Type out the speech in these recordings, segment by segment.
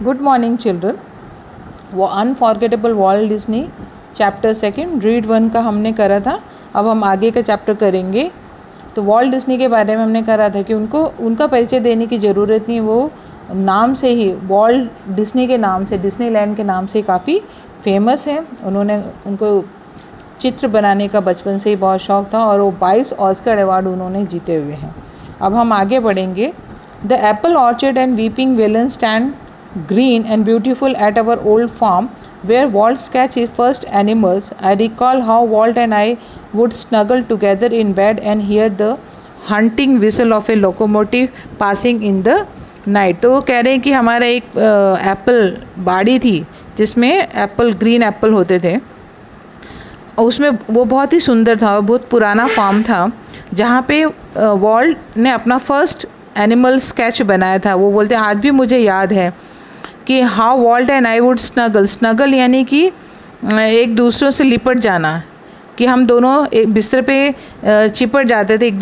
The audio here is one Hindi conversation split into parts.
Good morning children. वो unforgettable Walt Disney chapter second read 1 का हमने करा था। अब हम आगे का चैप्टर करेंगे। तो वॉल्ट डिज्नी के बारे में हमने करा था कि उनका परिचय देने की ज़रूरत नहीं, वो नाम से ही वॉल्ट डिज्नी के नाम से, डिज्नीलैंड के नाम से काफ़ी फेमस है। उनको चित्र बनाने का बचपन से ही बहुत शौक़ था और वो 22 ऑस्कर अवार्ड उन्होंने जीते हुए हैं। अब हम आगे बढ़ेंगे। The Apple orchard and weeping villain stand green and beautiful at our old farm where Walt sketched his first animals. I recall how Walt and I would snuggle together in bed and hear the hunting whistle of a locomotive passing in the night. तो वो कह रहे हैं कि हमारा एक एप्पल बाड़ी थी जिसमें एप्पल, ग्रीन एप्पल होते थे। उसमें वो बहुत ही सुंदर था और बहुत पुराना फार्म था जहाँ पे वॉल्ट ने अपना फर्स्ट एनिमल स्केच बनाया था। वो बोलते हैं आज भी मुझे याद है कि how Walt and I would snuggle यानी कि एक दूसरों से लिपट जाना, कि हम दोनों एक बिस्तर पे चिपट जाते थे, एक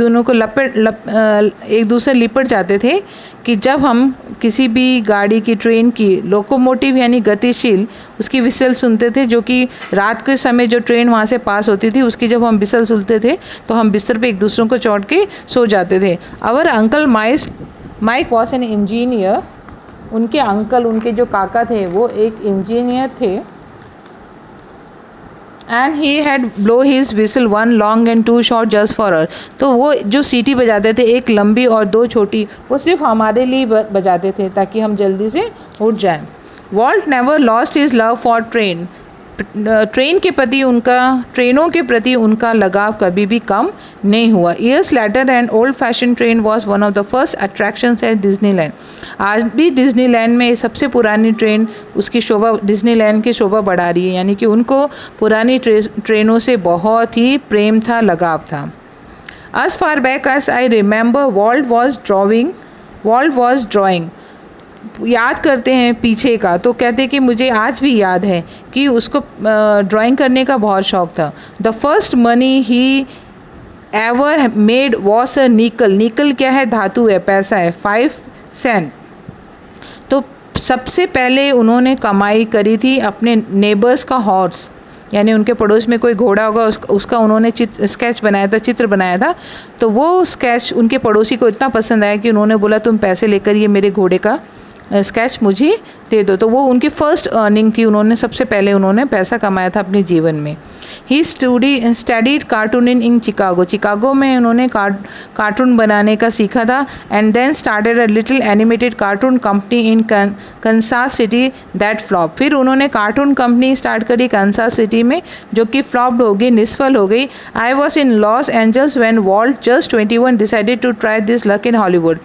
दूसरे लिपट जाते थे कि जब हम किसी भी गाड़ी की, ट्रेन की, लोकोमोटिव यानी गतिशील, उसकी विसल सुनते थे, जो कि रात के समय जो ट्रेन वहाँ से पास होती थी उसकी जब हम विसल सुनते थे तो हम बिस्तर पे एक दूसरों को चौंट के सो जाते थे। Our uncle Mike was an engineer. उनके अंकल, उनके जो काका थे वो एक इंजीनियर थे। And he had blow his whistle one long and two short just for uh. तो वो जो सीटी बजाते थे, एक लंबी और दो छोटी, वो सिर्फ हमारे लिए बजाते थे ताकि हम जल्दी से उठ जाएं। Walt never lost his love for ट्रेनों के प्रति उनका लगाव कभी भी कम नहीं हुआ। Years later and old fashion train was one of the first attractions at Disneyland. आज भी डिज्नीलैंड में सबसे पुरानी ट्रेन उसकी शोभा, डिज्नीलैंड की शोभा बढ़ा रही है, यानी कि उनको पुरानी ट्रेनों से बहुत ही प्रेम था, लगाव था। As far back as I remember, Walt was drawing। याद करते हैं पीछे का तो कहते हैं कि मुझे आज भी याद है कि उसको ड्राइंग करने का बहुत शौक़ था। The first money he ever made was a निकल क्या है? धातु है, पैसा है, 5 सेंट। तो सबसे पहले उन्होंने कमाई करी थी अपने नेबर्स का हॉर्स, यानी उनके पड़ोस में कोई घोड़ा होगा, उसका उन्होंने स्केच बनाया था, चित्र बनाया था। तो वो स्केच उनके पड़ोसी को इतना पसंद आया कि उन्होंने बोला तुम पैसे लेकर ये मेरे घोड़े का स्केच मुझे दे दो। तो वो उनकी फ़र्स्ट अर्निंग थी, सबसे पहले उन्होंने पैसा कमाया था अपने जीवन में। He studied cartooning in Chicago में उन्होंने कार्टून बनाने का सीखा था। And then started a little animated cartoon company in Kansas City that flop. फिर उन्होंने कार्टून कंपनी स्टार्ट करी कंसास सिटी में, जो कि फ्लॉप्ड हो गई, निष्फल हो गई। I was in Los Angeles when Walt just 21 decided to try this luck in Hollywood.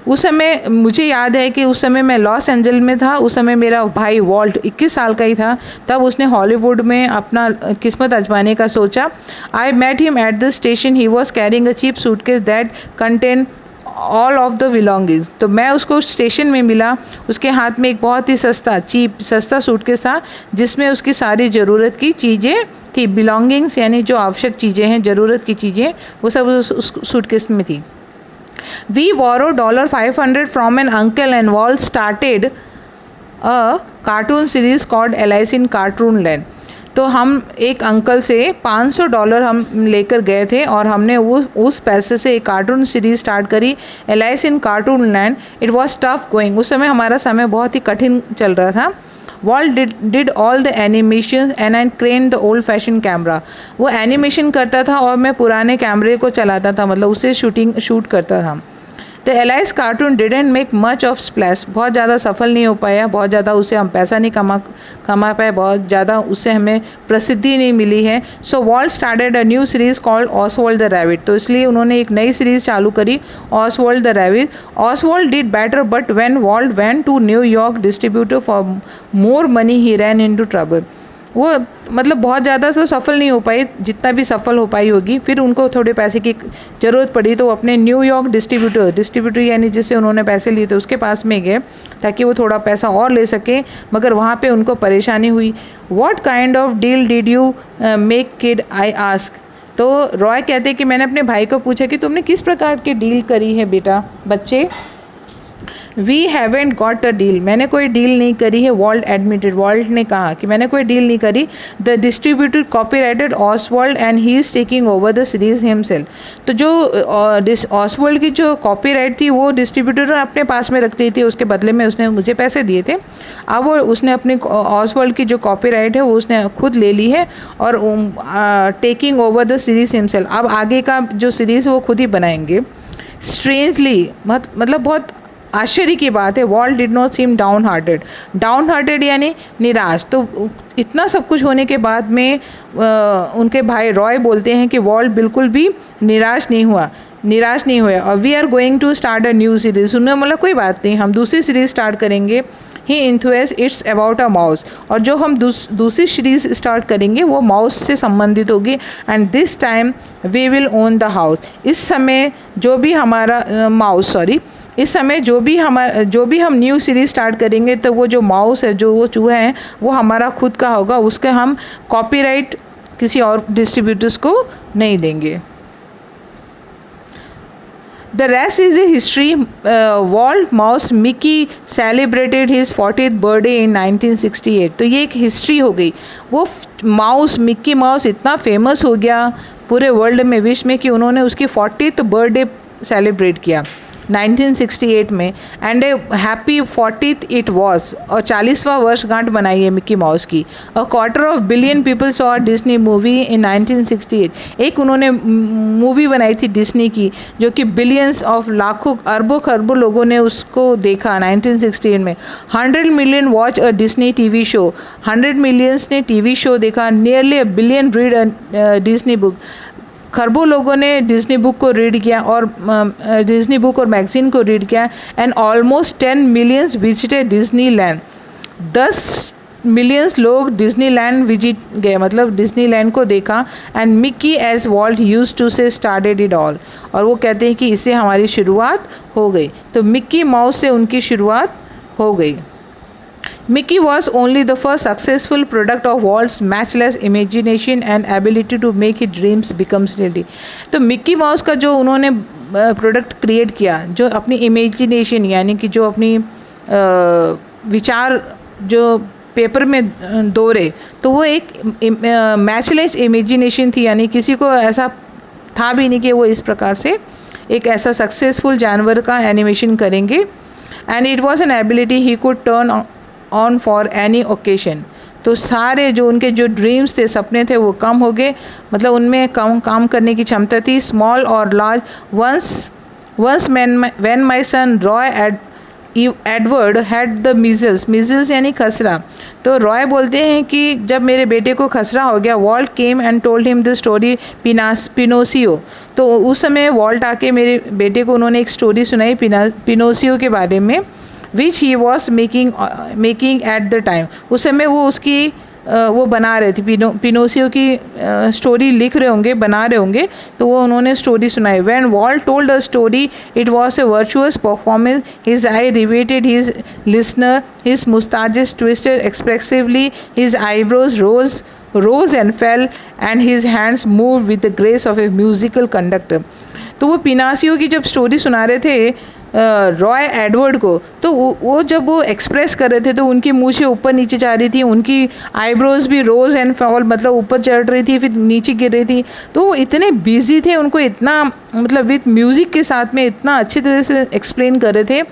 उस समय मुझे याद है कि उस समय मैं लॉस एंजल में था। उस समय मेरा भाई वॉल्ट 21 साल का ही था। तब उसने हॉलीवुड में अपना किस्मत आजमाने का सोचा। I met him at the station. He was carrying a cheap suitcase that contain all of the belongings. तो मैं उसको स्टेशन में मिला। उसके हाथ में एक बहुत ही सस्ता सूटकेस था जिसमें उसकी सारी ज़रूरत की चीज़ें थी। बिलोंगिंग्स यानी जो आवश्यक चीज़ें हैं, ज़रूरत की चीज़ें, वो सब उस सूटकेस में थी। We borrowed $500 from an uncle and Walt started a cartoon series called Alice in Cartoonland। तो हम एक अंकल से $500 हम लेकर गए थे और हमने उस पैसे से एक कार्टून सीरीज स्टार्ट करी, Alice in Cartoonland. It was tough going. उस समय हमारा समय बहुत ही कठिन चल रहा था। Walt did all the animations and I trained the old fashioned camera। वो एनिमेशन करता था और मैं पुराने कैमरे को चलाता था, मतलब उसे शूट करता था। The alias cartoon didn't make much of splash. बहुत ज़्यादा सफल नहीं हो पाया, बहुत ज़्यादा उससे हम पैसा नहीं कमा पाए, बहुत ज़्यादा उससे हमें प्रसिद्धि नहीं मिली है। So Walt started a new series called Oswald the Rabbit. तो इसलिए उन्होंने एक नई सीरीज़ चालू करी, Oswald the Rabbit. Oswald did better but when Walt went to New York distributor for more money he ran into trouble. वो मतलब बहुत ज़्यादा तो सफल नहीं हो पाई, जितना भी सफल हो पाई होगी। फिर उनको थोड़े पैसे की ज़रूरत पड़ी तो वो अपने न्यूयॉर्क डिस्ट्रीब्यूटर यानी जिससे उन्होंने पैसे लिए थे उसके पास में गए ताकि वो थोड़ा पैसा और ले सके, मगर वहाँ पे उनको परेशानी हुई। What kind of deal did you make kid I ask. तो रॉय कहते हैं कि मैंने अपने भाई को पूछा कि तुमने किस प्रकार की डील करी है बेटा, बच्चे। We haven't got a deal, मैंने कोई डील नहीं करी है. वॉल्ट एडमिटेड, वॉल्ट ने कहा कि मैंने कोई डील नहीं करी. The distributor copyrighted Oswald and he is taking over the series himself. तो जो ऑसवाल्ड की जो कॉपीराइट थी वो डिस्ट्रीब्यूटर अपने पास में रख ली थी, उसके बदले में उसने मुझे पैसे दिए थे. अब वो उसने अपनी ऑसवाल्ड की जो कॉपीराइट है वो उसने खुद ले ली है और taking over the series himself. अब आगे का जो सीरीज़ वो खुद ही बनाएंगे. स्ट्रेंजली मतलब बहुत आश्चर्य की बात है. Walt did not seem down hearted. Down hearted यानी निराश. तो इतना सब कुछ होने के बाद में उनके भाई रॉय बोलते हैं कि वॉल्ट बिल्कुल भी निराश नहीं हुआ. और we are going to start a new series. उन्होंने बोला कोई बात नहीं, हम दूसरी सीरीज स्टार्ट करेंगे. ही इंथुएस इट्स अबाउट अ माउस. और जो हम दूसरी सीरीज स्टार्ट करेंगे वो माउस से संबंधित होगी. And this time we will own the house. इस समय जो भी हमारा इस समय जो भी हम न्यू सीरीज स्टार्ट करेंगे तो वो जो माउस है, जो वो चूहा है, वो हमारा खुद का होगा. उसके हम कॉपीराइट किसी और डिस्ट्रीब्यूटर्स को नहीं देंगे. The rest is a history. Walt Mouse Mickey celebrated his 40th birthday in 1968. तो ये एक हिस्ट्री हो गई. वो माउस मिक्की माउस इतना फेमस हो गया पूरे वर्ल्ड में, विश्व में, कि उन्होंने उसकी 40th बर्थडे सेलिब्रेट किया 1968 में. And A happy 40th it was. और 40वां वर्षगांठ बनाई है मिक्की माउस की. अ $250 million people saw Disney movie इन 1968. एक उन्होंने मूवी बनाई थी डिस्नी की जो कि बिलियंस ऑफ लाखों अरबों खरबों लोगों ने उसको देखा 1968 में. 100 million watch a Disney TV show. 100 million ने टीवी शो देखा. Nearly $1 billion read a Disney book. खरबों लोगों ने डिज्नी बुक को रीड किया और डिज्नी बुक और मैगज़ीन को रीड किया. And almost 10 million visited Disneyland. 10 million लोग डिज्नीलैंड विजिट गए, मतलब डिज्नीलैंड को देखा. And Mickey as Walt used to say started it all. और वो कहते हैं कि इससे हमारी शुरुआत हो गई. तो मिक्की माउस से उनकी शुरुआत हो गई. Mickey was only the first successful product of Walt's matchless imagination and ability to make his dreams become reality. तो मिक्की माउस का जो उन्होंने प्रोडक्ट क्रिएट किया, जो अपनी इमेजिनेशन यानी कि जो अपनी विचार जो पेपर में दौरे, तो वो एक मैचलेस इमेजिनेशन थी. यानी किसी को ऐसा था भी नहीं कि वो इस प्रकार से एक ऐसा सक्सेसफुल जानवर का एनिमेशन करेंगे. And it was an ability he could turn on for any occasion. तो सारे जो उनके जो ड्रीम्स थे, सपने थे, वो कम हो गए. मतलब उनमें काम करने की क्षमता थी. स्मॉल और large. Once when my son Roy Edward had the measles यानी खसरा. तो रॉय बोलते हैं कि जब मेरे बेटे को खसरा हो गया, Walt came and told him the story Pinocchio. तो उस समय वॉल्ट आके मेरे बेटे को उन्होंने एक स्टोरी सुनाई पिनोसियो के बारे में, which he was making at the time. उस समय वो उसकी वो बना रहे थे, पिनोसियो की स्टोरी लिख रहे होंगे, बना रहे होंगे. तो वो उन्होंने स्टोरी सुनाई. When Walt told the story it was a virtuous performance. His eye riveted his listener. His moustaches twisted expressively. His eyebrows rose and fell and his hands moved with the grace of a musical conductor. तो वो पिनासियो की जब स्टोरी सुना रहे थे रॉय एडवर्ड को, तो वो जब वो एक्सप्रेस कर रहे थे तो उनकी मूछें ऊपर नीचे जा रही थी, उनकी आईब्रोज भी रोज एंड फॉल मतलब ऊपर चढ़ रही थी फिर नीचे गिर रही थी. तो वो इतने बिजी थे, उनको इतना मतलब विथ म्यूज़िक के साथ में इतना अच्छी तरह से एक्सप्लेन कर रहे थे.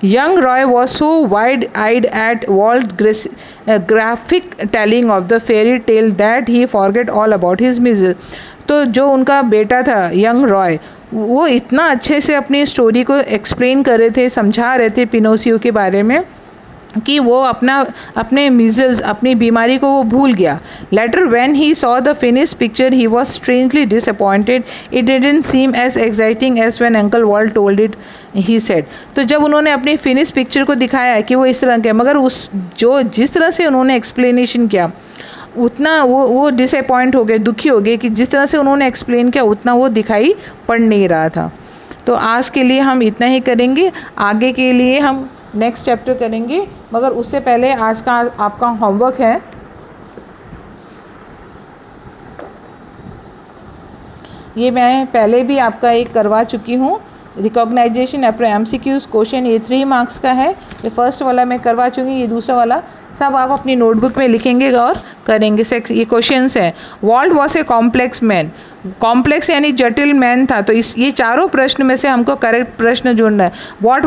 Young Roy was so wide eyed at Walt graphic telling of the fairy tale that he forget all about his music. तो जो उनका बेटा था यंग रॉय, वो इतना अच्छे से अपनी स्टोरी को एक्सप्लेन कर रहे थे, समझा रहे थे पिनोसियो के बारे में कि वो अपने मीजल्स, अपनी बीमारी को वो भूल गया. Later when he saw the finish picture he was strangely disappointed. It didn't seem as exciting as when uncle Walt told it, he said. तो जब उन्होंने अपनी फिनिश पिक्चर को दिखाया कि वो इस तरह के, मगर जिस तरह से उन्होंने एक्सप्लेनेशन किया उतना वो डिसअपॉइंट हो गए, दुखी हो गए कि जिस तरह से उन्होंने एक्सप्लेन किया उतना वो दिखाई पड़ नहीं रहा था. तो आज के लिए हम इतना ही करेंगे. आगे के लिए हम नेक्स्ट चैप्टर करेंगे, मगर उससे पहले आज का आपका होमवर्क है. ये मैं पहले भी आपका एक करवा चुकी हूँ. रिकॉग्नाइजेशन MCQs क्वेश्चन, ये 3 मार्क्स का है। ये फर्स्ट वाला मैं करवा चुकी, ये दूसरा वाला सब आप अपनी नोटबुक में लिखेंगे और करेंगे। ये क्वेश्चंस है। Walt was a complex man, complex यानी जटिल मैन था, तो ये चारों प्रश्न में से हमको करेक्ट प्रश्न ढूंढना है। Walt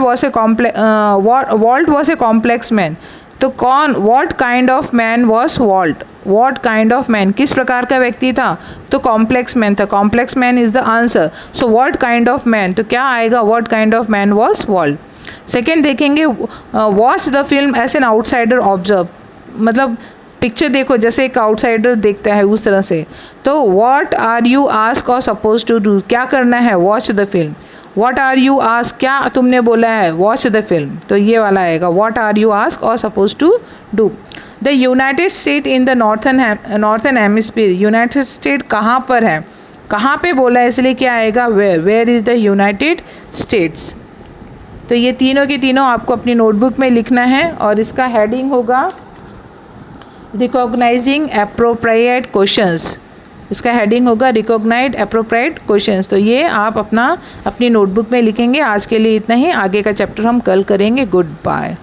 was a complex man, तो कौन, what kind of man was Walt, what kind of man, किस प्रकार का व्यक्ति था, तो कॉम्प्लेक्स मैन था। Complex man is the answer. So what kind of man, तो क्या आएगा, what kind of man was Walt. Second देखेंगे, watch the film as an outsider observe, मतलब पिक्चर देखो जैसे एक आउटसाइडर देखता है उस तरह से। तो वॉट आर यू आस्क और सपोज टू डू, क्या करना है, watch the film. What are you ask, क्या तुमने बोला है, वॉच द फिल्म, तो ये वाला आएगा, वॉट आर यू आस्क और suppose to do. The united state in the northern hemisphere, united state कहाँ पर है, कहाँ पे बोला है, इसलिए क्या आएगा, where is the united states. तो ये तीनों के तीनों आपको अपनी नोटबुक में लिखना है और इसका हेडिंग होगा रिकॉग्नाइजिंग एप्रोप्रिएट क्वेश्चंस, इसका हेडिंग होगा रिकॉग्नाइज एप्रोप्रिएट क्वेश्चंस। तो ये आप अपनी नोटबुक में लिखेंगे। आज के लिए इतना ही, आगे का चैप्टर हम कल करेंगे। Good bye.